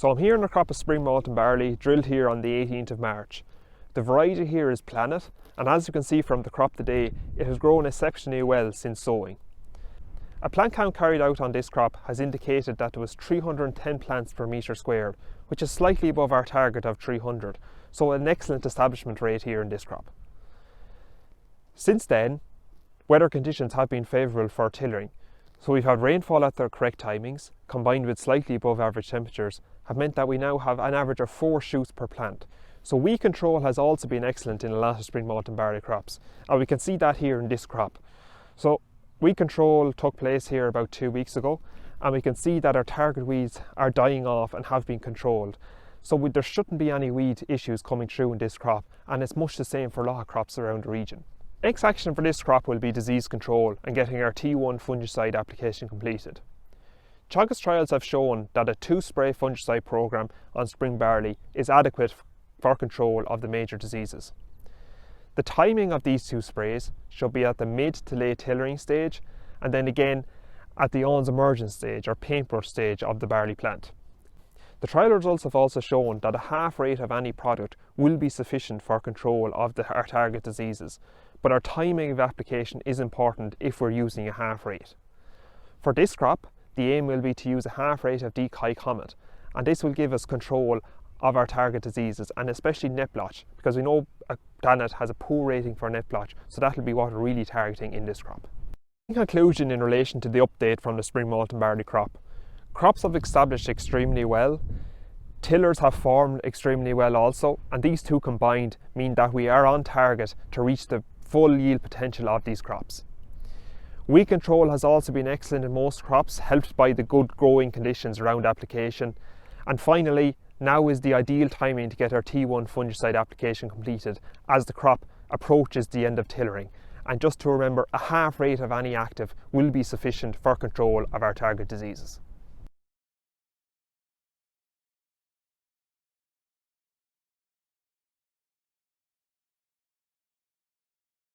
So I'm here in a crop of spring Malting Barley, drilled here on the 18th of March. The variety here is Planet, and as you can see from the crop today, it has grown exceptionally well since sowing. A plant count carried out on this crop has indicated that there was 310 plants per metre squared, which is slightly above our target of 300, so an excellent establishment rate here in this crop. Since then, weather conditions have been favourable for tillering, so we've had rainfall at the correct timings, combined with slightly above average temperatures, have meant that we now have an average of 4 shoots per plant. So weed control has also been excellent in a lot of spring Malting Barley crops, and we can see that here in this crop. So weed control took place here about 2 weeks ago, and we can see that our target weeds are dying off and have been controlled. So there shouldn't be any weed issues coming through in this crop, and it's much the same for a lot of crops around the region. Next action for this crop will be disease control and getting our T1 fungicide application completed. Teagasc trials have shown that a 2-spray fungicide programme on spring barley is adequate for control of the major diseases. The timing of these 2 sprays should be at the mid to late tillering stage, and then again at the awns emergence stage or paintbrush stage of the barley plant. The trial results have also shown that a half rate of any product will be sufficient for control of our target diseases, but our timing of application is important if we're using a half rate. For this crop, the aim will be to use a half rate of dichlorcomet, and this will give us control of our target diseases, and especially net blotch, because we know a planet has a poor rating for net blotch, so that will be what we're really targeting in this crop. In conclusion, in relation to the update from the spring Malting Barley crop, crops have established extremely well, tillers have formed extremely well also, and these two combined mean that we are on target to reach the full yield potential of these crops. Weed control has also been excellent in most crops, helped by the good growing conditions around application. And finally, now is the ideal timing to get our T1 fungicide application completed as the crop approaches the end of tillering. And just to remember, a half rate of any active will be sufficient for control of our target diseases.